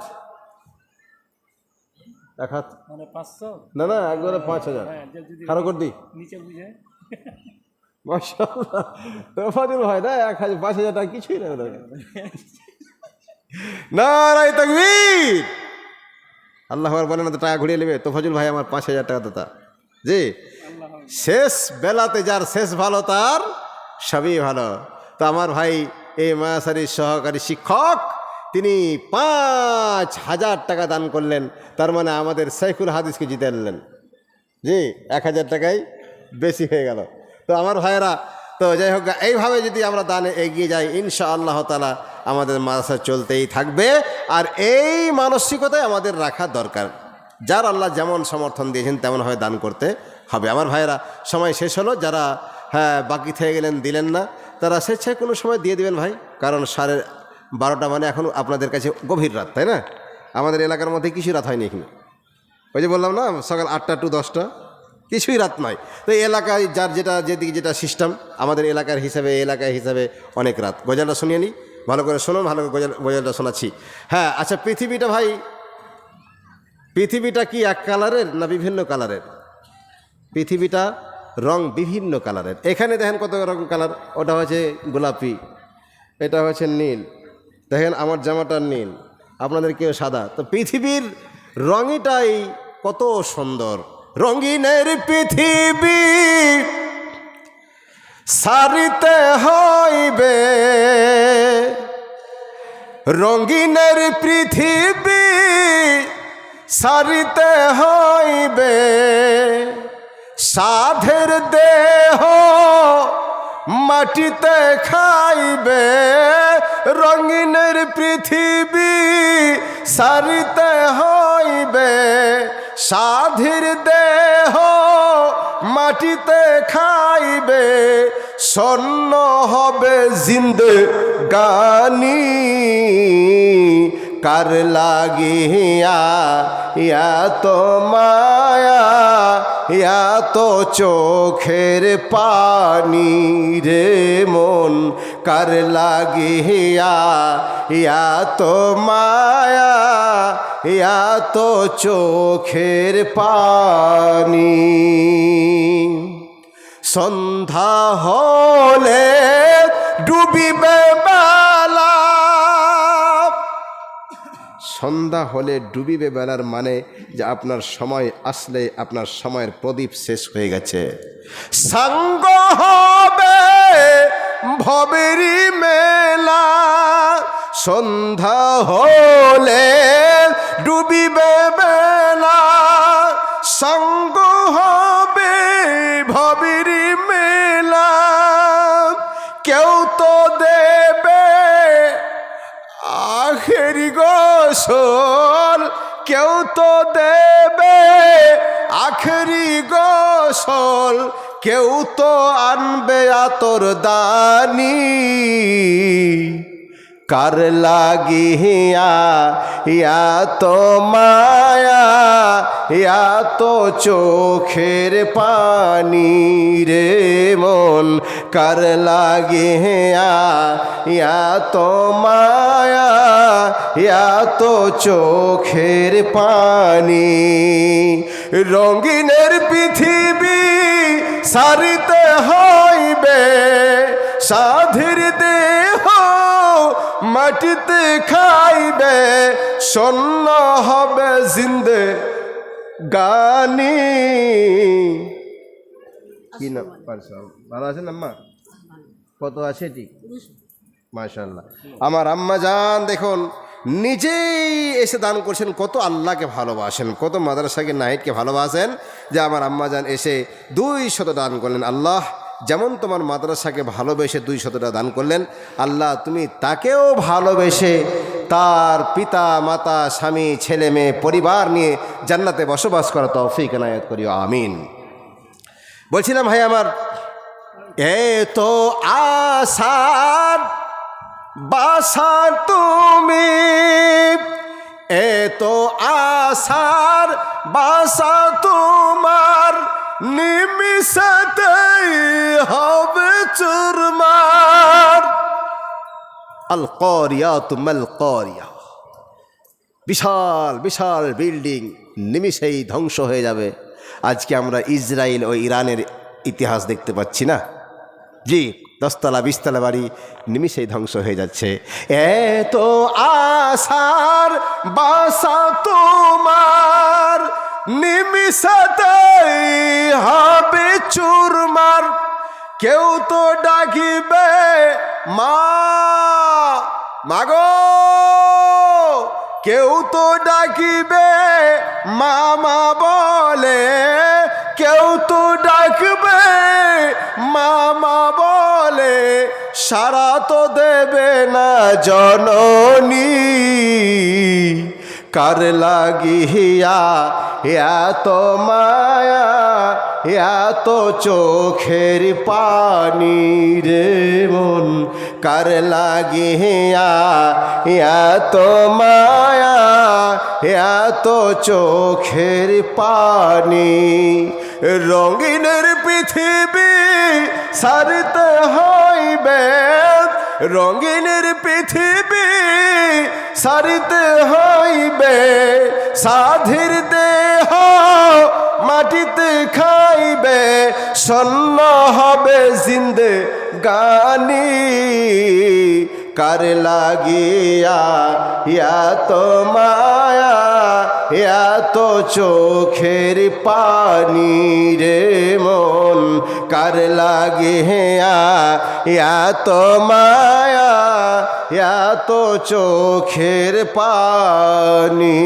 মানে 500? না, একবারে 5000 খারো করে দিই নিচে বুঝে। মাশাআল্লাহ, তোফাজুল ভাই না 5000 টাকা কিছুই না। নারায়ে তাকবীর, আল্লাহু আকবার বলেন, তো টাকা ঘুরিয়ে নেবে। তোফাজুল ভাই আমার 5000 টাকা দাতা। জি, শেষ বেলাতে যার শেষ ভালো তার সবই ভালো। তো আমার ভাই এই মায়াসারির সহকারী শিক্ষক, তিনি 5000 টাকা দান করলেন। তার মানে আমাদের সাইফুল হাদিসকে জিতে আনলেন। জি, 1000 টাকাই বেশি হয়ে গেল। তো আমার ভাইয়েরা, তো যাই হোক, এইভাবে যদি আমরা দানে এগিয়ে যাই, ইনশাআল্লাহ তাআলা আমাদের মাদ্রাসা চলতেই থাকবে। আর এই মানসিকতাই আমাদের রাখা দরকার। যার আল্লাহ যেমন সমর্থন দিয়েছেন তেমনভাবে দান করতে হবে। আমার ভাইয়েরা, সময় শেষ হলো। যারা বাকি থেকে গেলেন, দিলেন না, তারা স্বেচ্ছায় কোনো সময় দিয়ে দিবেন ভাই। কারণ 12:30 মানে এখন আপনাদের কাছে গভীর রাত, তাই না? আমাদের এলাকার মধ্যে কিছুই রাত হয়নি এখানে। ওই যে বললাম না সকাল 8টা টু 10টা, কিছুই রাত নয়। তো এই এলাকায় যার যেটা যেদিকে যেটা সিস্টেম, আমাদের এলাকার হিসাবে অনেক রাত। গজলটা শুনিয়ে নিই, ভালো করে শুনুন, ভালো করে গজলটা শোনাচ্ছি। হ্যাঁ, আচ্ছা, পৃথিবীটা ভাই, পৃথিবীটা কি এক কালারের না বিভিন্ন কালারের? পৃথিবীটা রং বিভিন্ন কালারের। এখানে দেখেন কত রকম কালার, ওটা হচ্ছে গোলাপি, এটা হচ্ছে নীল, দেখেন আমার জামাটা নীল, আপনাদের কেউ সাদা। তো পৃথিবীর রঙটাই কত সুন্দর। রঙিনের পৃথিবী সারিতে হইবে, রঙিনের পৃথিবী সারিতে হইবে, সাধের দেহ মাটিতে খাইবে। রঙিনের পৃথিবী সারিতে হইবে, সাধের দেহ মাটিতে খাইবে। স্বর্ণ হবে জিন্দেগানি, কার লাগিয়া এত মায়া, এত চোখের পানি রে মন, কার লাগিয়া এত মায়া, এত চোখের পানি। সন্ধ্যা হলে ডুবিবে বেলা, সন্ধ্যা হলে ডুবিবে বেলার মানে যে আপনার সময় আসলে আপনার সময়ের প্রদীপ শেষ হয়ে গেছে। সাঙ্গ হবে ভবেরি মেলা, সন্ধ্যা হলে ডুবিবে বেলা, সঙ্গ হবে ভবেরি মেলা। কেউ তো দেবে আখেরি গোসল, কেউ তো দেবে আখেরি গোসল, কেউ তো আনবে আতর দানি, কার লাগিয়া এত মায়া, এত চোখের পানি রে মন, কার লাগিয়া এত মায়া, এত চোখের পানি। রঙিনের পৃথিবী সারিতে হইবে, সাধের দেহ মাটিতে খাইবে। স্বর্ণ হবে জিন্দেগানি। কি না ভালো আছেন আম্মা? কত আছে ঠিক? মাশাআল্লাহ। আমার আম্মা জান দেখুন নিজেই এসে দান করছেন, কত আল্লাহকে ভালোবাসেন, কত মাদ্রাসাকে নাহিদকে ভালোবাসেন, যে আমার আম্মা জান এসে 200 দান করলেন। আল্লাহ যেমন তোমার মাদ্রাসাকে ভালোবেসে 200 টাকা দান করলেন, আল্লাহ তুমি তাকেও ভালোবেসে তার পিতা মাতা স্বামী ছেলে মেয়ে পরিবার নিয়ে জান্নাতে বসবাস করা তৌফিক এনায়েত করিও, আমিন। বলছিলাম ভাই আমার, এত আশার বাসা তুমি, এত আশার বাসা তোমার, নিমিষেতেই হবে চুরমার। আল কারিয়াতু মাল কারিয়া, বিশাল বিশাল বিল্ডিং নিমিষেই ধ্বংস হয়ে যাবে। আজকে আমরা ইসরায়েল ও ইরানের ইতিহাস দেখতে পাচ্ছি না? জি, 10 তলা 20 তলা বাড়ি নিমিষেই ধ্বংস হয়ে যাচ্ছে। এত আশার বাসা তোমার, নিমিষেতেই হবে চুরমার। কেউ তো ডাকিবে মা, মাগো, কেউ তো ডাকিবে মামা বলে, কেউ তো ডাকবে মামা বলে, সারা তো দেবে না জননী। কার লাগিয়া এত মায়া, এত চোখের পানি রে মন, কার লাগিয়া এত মায়া এত চোখের পানি রঙিনের পৃথিবী সারতে হইবে রঙিনের পৃথিবী সারিতে হইবে সাধীর দেহ মাটিতে খাইবে স্বর্ণ হবে জিন্দে গানি কার লাগিয়া এত মায়া এত চোখের পানি রে মন কার লাগিয়া এত মায়া এত চোখের পানি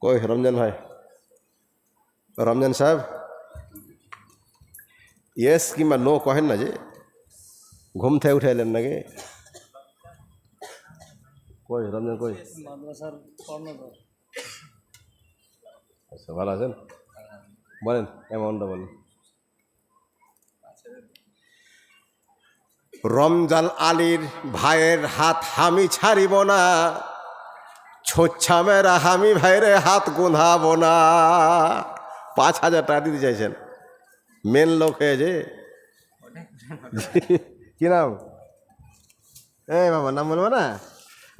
কই রমজান ভাই রমজান সাহেব ইয়েস কিংবা নো কহেন না যে ঘুম থেকে উঠে এলেন নাকি কই রমজান কই আচ্ছা ভালো আছেন বলেন এমনটা বলেন রমজান আলীর ভাইয়ের হাত আমি ছাড়িব না ছোচ্ছা মেরা আমি ভাইরে হাত গোঁধাবো না 5,000 টাকা দিতে চাইছেন মেন লোক হয়েছে কি নাম এই বাবা নাম বলবো না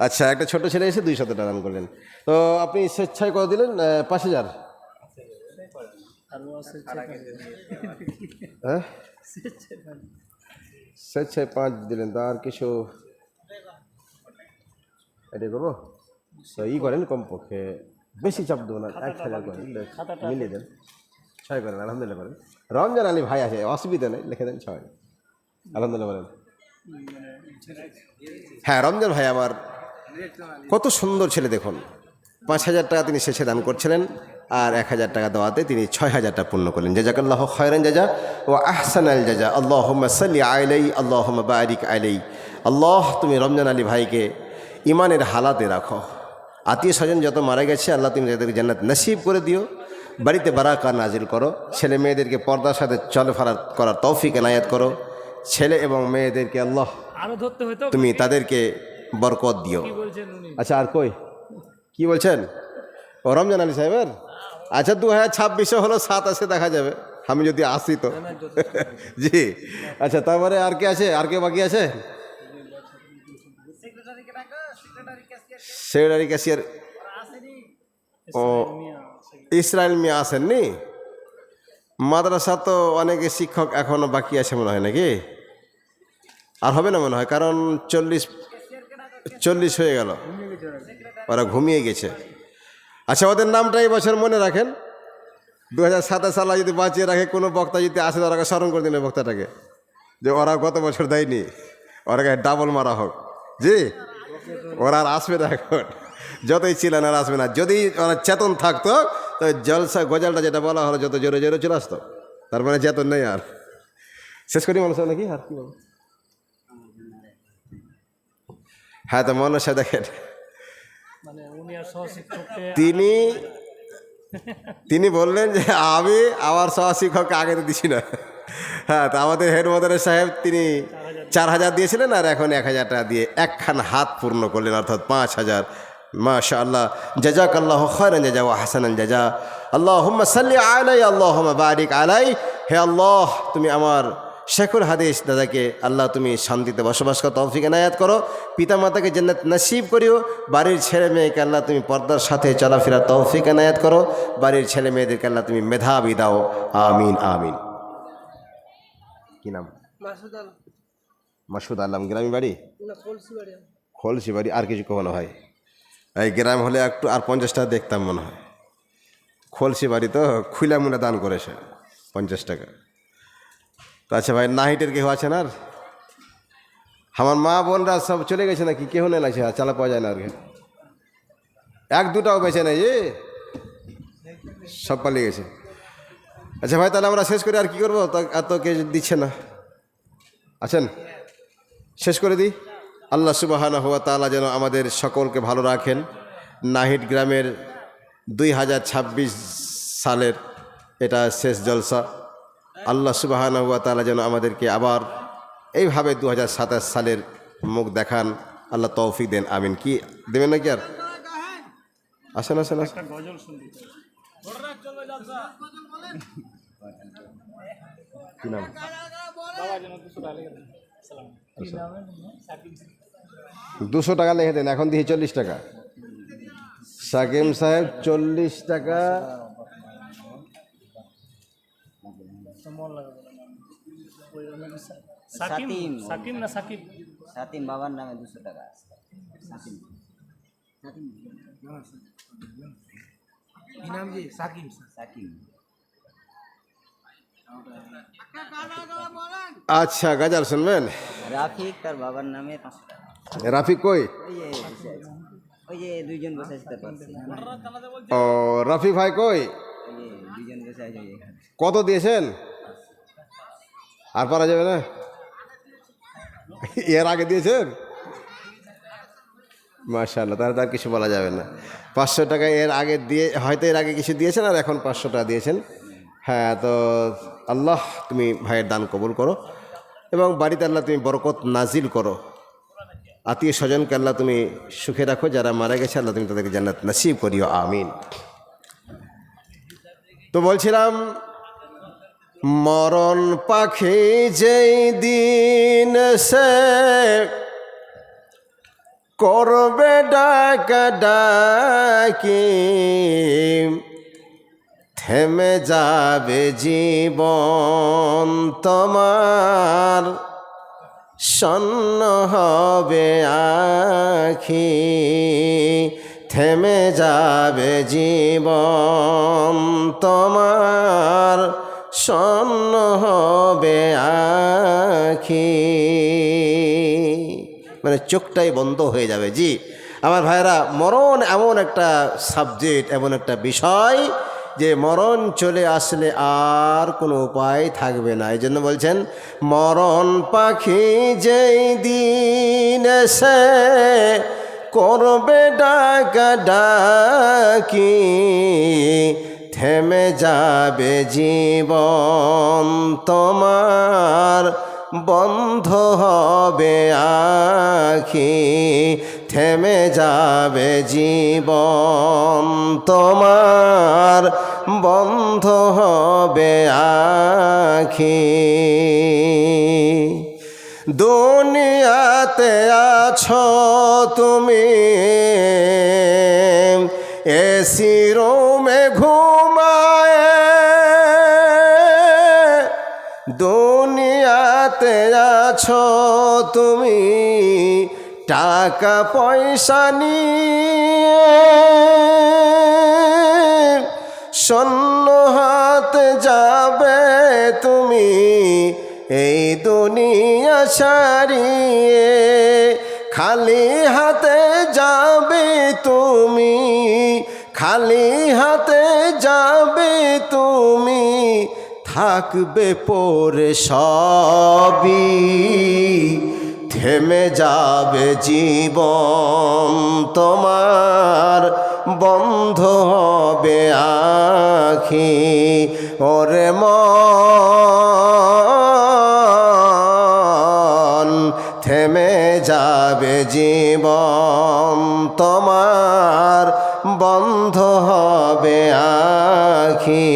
আচ্ছা একটা ছোট ছেলে এসে 200 টাকা দান করলেন তো আপনি স্বেচ্ছায় করে দিলেন 5,000 হ্যাঁ স্বেচ্ছায় 5 দিলেন তো আর কিছু এটাই করবো তো ই করেন কমপক্ষে বেশি চাপ দেবো না 1,000 করেন মিলিয়ে দেন 6 করেন আলহামদুলিল্লাহ করেন রমজান আলী ভাই আছে অসুবিধা নেই লিখে দেন 6 আলহামদুলিল্লাহ বলেন হ্যাঁ রমজান ভাই আমার কত সুন্দর ছেলে দেখুন 5,000 টাকা তিনি শেষে দান করছিলেন আর 1,000 টাকা দেওয়াতে তিনি 6,000 টাকা পূর্ণ করলেন জাযাকাল্লাহু খায়রান জাযা ওয়া আহসানাল জাযা আল্লাহুম্মা সাল্লি আলাইহি আল্লাহুম্মা বারিক আলাইহি আল্লাহ তুমি রমজান আলী ভাইকে ইমানের হালাতে রাখো আত্মীয় স্বজন যত মারা গেছে আল্লাহ তুমি তাদেরকে জান্নাত নসিব করে দিও বাড়িতে বারাকা নাজিল করো ছেলে মেয়েদেরকে পর্দার সাথে চলাফেরা করার তৌফিক এনায়েত করো ছেলে এবং মেয়েদেরকে আল্লাহ তুমি তাদেরকে বরকত দিও আচ্ছা আর কই কি বলছেন ও রমজান আলী সাহেবের আচ্ছা 2026 হলো 27 দেখা যাবে আমি যদি আসি তো জি আচ্ছা তারপরে আর কে আছে আর কে বাকি আছে সেক্রেটারি ক্যাশিয়ার ও ইসরায়েল মিয়া আসেননি মাদ্রাসা তো অনেকে শিক্ষক এখনো বাকি আছে মনে হয় নাকি আর হবে না মনে হয় কারণ 40 হয়ে গেল ওরা ঘুমিয়ে গেছে আচ্ছা ওদের নামটা এই বছর মনে রাখেন 2027 সালে যদি বাঁচিয়ে রাখে কোনো বক্তা যদি আসে ওরাকে স্মরণ করে দিন বক্তাটাকে যে ওরা গত বছর দেয়নি ওরাকে ডাবল মারা হোক জি ওরা আর আসবে না এখন যতই ছিলেন আর আসবে না যদি ওরা চেতন থাকতো তো জলসা গজালটা যেটা বলা হলো যত জোরে জোরে চলে আসতো তার মানে চেতন নেই আর শেষ করি মানুষ নাকি আর কি বল হ্যাঁ তো মনসা দেখেন তিনি বললেন যে আমি আমার সহশিক্ষককে আগে তো দিছি না হ্যাঁ তো আমাদের হেড মদারের সাহেব তিনি 4,000 দিয়েছিলেন আর এখন 1,000 টাকা দিয়ে একখান হাত পূর্ণ করলেন অর্থাৎ 5,000 মাশাআল্লাহ জাযাকাল্লাহু খায়রান জাযা ওয়া হাসানাল জাযা আল্লাহুম্মা সাল্লি আলাইহি আল্লাহুম্মা বারিক আলাইহি হে আল্লাহ তুমি আমার শেখুল হাদিস দাদাকে আল্লাহ তুমি শান্তিতে বসবাস করো তৌফিক এনায়েত করো পিতা মাতাকে জান্নাত নসিব করিও বাড়ির ছেলে মেয়েকে আল্লাহ তুমি পর্দার সাথে চলাফেরা তৌফিক এনায়েত করো বাড়ির ছেলে মেয়েদেরকে আল্লাহ তুমি মেধাবী দাও আমিন আমিন কি নাম মাসুদ আলম গ্রামী বাড়ি খোলসি বাড়ি আর কিছু কখনো হয় এই গ্রাম হলে একটু আর 50 টাকা দেখতাম মনে হয় খোলসি বাড়ি তো খুলা মুনে দান করেছে 50 টাকা তো আচ্ছা ভাই নাহিটের কেউ আছেন আর আমার মা বোনরা সব চলে গেছে নাকি কেউ নেই লাগছে আর চালা পাওয়া যায় না আর এক দুটাও বেছে নেই যে সব পালিয়ে গেছে আচ্ছা ভাই তাহলে আমরা শেষ করে আর কি করবো এত কে দিচ্ছে না আছেন শেষ করে দিই আল্লাহ সুবহানাহু ওয়া তাআলা যেন আমাদের সকলকে ভালো রাখেন নাহিট গ্রামের 2026 সালের এটা শেষ জলসা। আল্লাহ সুবহানাহু ওয়া তাআলা যেন আমাদেরকে আবার এইভাবে 2027 সালের মুখ দেখান, আল্লাহ তৌফিক দেন, আমিন। কি দেবেন নাকি আর? আসেন আসেন আসেন। কি নাম? 200 টাকা লিখে দেন, এখন দিয়ে 40 টাকা। সাকিম সাহেব 40 টাকা। সাকিম সাকিম না সাকিব? সাতিম বাবার নামে 200 টাকা আছে। সাতিম সাতিম সাকিম আচ্ছা, গাজাল শুনবেন? রাফিক তার বাবার নামে 500 টাকা। রাফিক কই? ওই যে দুইজন বসে আছে তার পাশে। ও, রাফিক ভাই কই? ওই যে দুইজন বসে আছে এখানে। কত দিয়েছেন? আর পারা যাবে না? এর আগে দিয়েছেন? মাশাআল্লাহ, তাহলে তার কিছু বলা যাবে না। 500 টাকা এর আগে দিয়ে, হয়তো এর আগে কিছু দিয়েছেন আর এখন 500 টাকা দিয়েছেন। হ্যাঁ, তো আল্লাহ তুমি ভাইয়ের দান কবুল করো এবং বাড়িতে আল্লাহ তুমি বরকত নাজিল করো। আত্মীয় স্বজনকে আল্লাহ তুমি সুখে রাখো, যারা মারা গেছে আল্লাহ তুমি তাদেরকে জান্নাত নসিব করিও, আমিন। তো বলছিলাম, মরণ পাখি যেই দিন সে করবে ডাকা ডাকি, থেমে যাবে জীবন তোমার, শূন্য হবে আখি, থেমে যাবে জীবন তোমার, শূন্য হবে আখি। মানে চোখটাই বন্ধ হয়ে যাবে। জি আমার ভাইরা, মরণ এমন একটা সাবজেক্ট, এমন একটা বিষয় যে মরণ চলে আসলে আর কোনো উপায় থাকবে না। এই জন্য বলছেন, মরণ পাখি যেই দিন সে করবে ডাকা ডাকি, থেমে যাবে জীবন তোমার, বন্ধ হবে আখি, থেমে যাবে জীবন তোমার, বন্ধ হবে আখি। দুনিয়াতে আছো তুমি এসি রুমে ঘুমায়, দুনিয়াতে আছো তুমি টাকা পয়সা নিয়ে, শূন্য হাতে যাবে তুমি এই দুনিয়া ছাড়িয়ে, খালি হাতে যাবে তুমি, খালি হাতে যাবে তুমি, থাকবে পরে সবই, থেমে যাবে জীবন তোমার, বন্ধ হবে আখি। ওরে মন, থেমে যাবে জীবন তোমার, বন্ধ হবে আখি।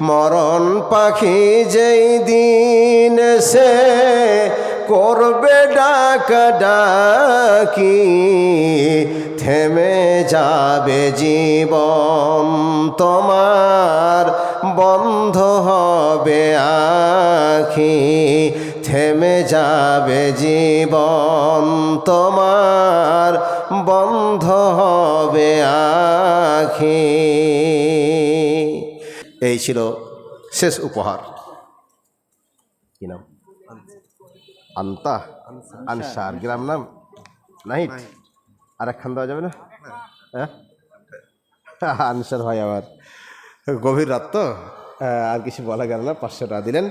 মরণ পাখি যেই দিন সে করবে ডাকা ডাকি, থেমে যাবে জীবন তোমার, বন্ধ হবে আখি, থেমে যাবে জীবন তোমার, বন্ধ হবে আখি। এই ছিল শেষ উপহার। কি নাম? আন্তা আনসার, গ্রাম নাম নাহিট। আর একখান দেওয়া যাবে না? হ্যাঁ, আনসার ভাই আমার গভীর রাত তো আর কিছু বলা গেল না, 500 টাকা দিলেন।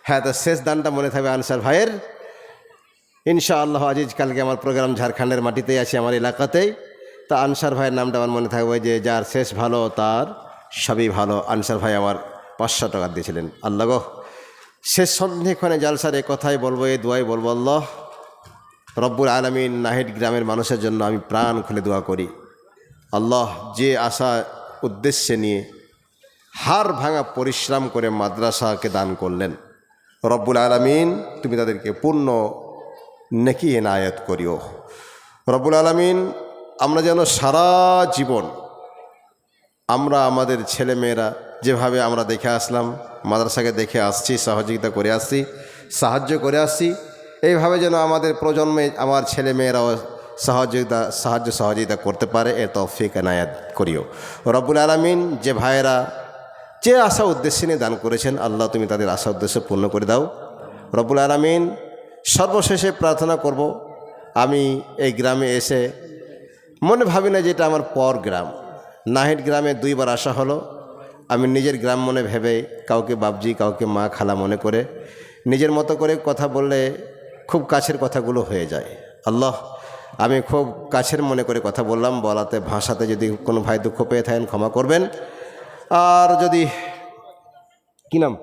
হ্যাঁ, তো শেষ দানটা মনে থাকবে আনসার ভাইয়ের ইনশাআল্লাহ আজিজ। কালকে আমার প্রোগ্রাম ঝাড়খণ্ডের মাটিতেই আছে, আমার এলাকাতেই। তা আনসার ভাইয়ের নামটা আমার মনে থাকবে, যে যার শেষ ভালো তার সবই ভালো। আনসার ভাই আমার 500 টাকা দিয়েছিলেন। আল্লাহ গো, শেষ সন্ধিক্ষণে জালসার এ কথাই বলবো, এই দোয়াই বলবো, আল্লাহ রব্বুল আলামিন নাহিদ গ্রামের মানুষের জন্য আমি প্রাণ খুলে দোয়া করি। আল্লাহ যে আশা উদ্দেশ্যে নিয়ে হাড় ভাঙা পরিশ্রম করে মাদ্রাসাকে দান করলেন, রব্বুল আলামিন তুমি তাদেরকে পূর্ণ নেকি এনায়েত করিও। রব্বুল আলামিন আমরা যেন সারা জীবন আমরা আমাদের ছেলেমেয়েরা যেভাবে আমরা দেখে আসলাম, মাদ্রাসাকে দেখে আসছি, সহযোগিতা করে আসছি, সাহায্য করে আসছি, এইভাবে যেন আমাদের প্রজন্মে আমার ছেলেমেয়েরাও সাহায্য সহযোগিতা করতে পারে, এর তৌফিক এনায়েত করিও। রব্বুল আলামিন যে ভাইয়েরা যে আশা উদ্দেশ্যে নিয়ে দান করেছেন, আল্লাহ তুমি তাদের আশা উদ্দেশ্য পূর্ণ করে দাও। রব্বুল আলামিন সর্বশেষে প্রার্থনা করব, আমি এই গ্রামে এসে মনে ভাবি না যেটা আমার পর গ্রাম। নাহিদ গ্রামে 2 বার আসা হলো। আমি নিজের গ্রাম মনে ভেবে কাউকে বাবজি, কাউকে মা, খালা মনে করে নিজের মতো করে কথা বললে খুব কাছের কথাগুলো হয়ে যায়। আল্লাহ, আমি খুব কাছের মনে করে কথা বললাম, বলাতে ভাষাতে যদি কোনো ভাই দুঃখ পেয়ে থাকেন ক্ষমা করবেন। আর যদি কি নাম,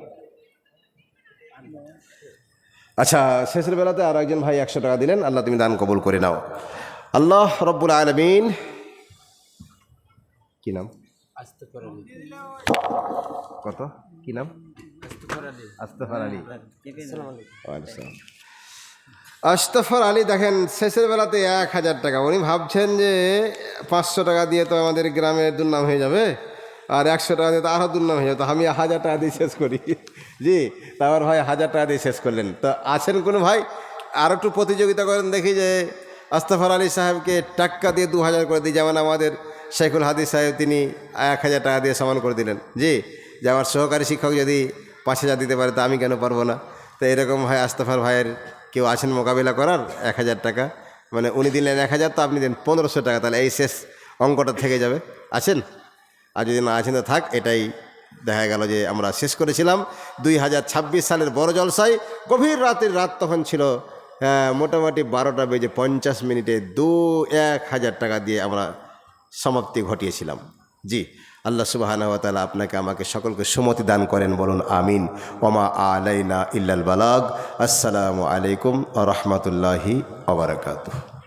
আচ্ছা, শেষের বেলাতে আর একজন ভাই 100 টাকা দিলেন, আল্লাহ তুমি দান কবুল করে নাও। আল্লাহ রব্বুল আলামিন, কি নাম, কত, কি নাম, আস্তফার আলী। আস্তফার আলী দেখেন শেষের বেলাতে 1000 টাকা। উনি ভাবছেন যে 500 টাকা দিয়ে তো আমাদের গ্রামের দুর্নাম হয়ে যাবে, আর 100 টাকা দিয়ে তো আরও দুর্নাম হয়ে যাবে, তো আমি 1000 টাকা দিয়ে শেষ করি। জি, তারপর ভাই 1000 টাকা দিয়ে শেষ করলেন। তো আছেন কোনো ভাই আর একটু প্রতিযোগিতা করেন, দেখি যে আস্তফার আলী সাহেবকে টাক্কা দিয়ে 2000 করে দিই, যেমন আমাদের শেখুল হাদিস সাহেব তিনি 1000 টাকা দিয়ে সমান করে দিলেন। জি, যে আমার সহকারী শিক্ষক যদি 5000 দিতে পারে, তো আমি কেন পারবো না? তো এরকম ভাই আস্তফার ভাইয়ের কেউ আছেন মোকাবিলা করার? 1000 টাকা, মানে উনি দিলেন 1000, তো আপনি দেন 1500 টাকা, তাহলে এই শেষ অঙ্কটা থেকে যাবে। আছেন? আর যদি না আছেন তো থাক। এটাই দেখা গেল যে আমরা শেষ করেছিলাম 2026 সালের বড় জলসায়। গভীর রাত তখন ছিল মোটামুটি 12টা বেজে 50 মিনিটে 1000 টাকা দিয়ে আমরা সমাপ্তি ঘটিয়েছিলাম। জি, আল্লাহ সুবহানাহু ওয়া তাআলা আপনাকে আমাকে সকলকে সুমতি দান করেন, বলুন আমিন। ওমা আলাইনা ইল্লাল বালাগ। আসসালামু আলাইকুম ওয়া রাহমাতুল্লাহি ওয়া বারাকাতুহু।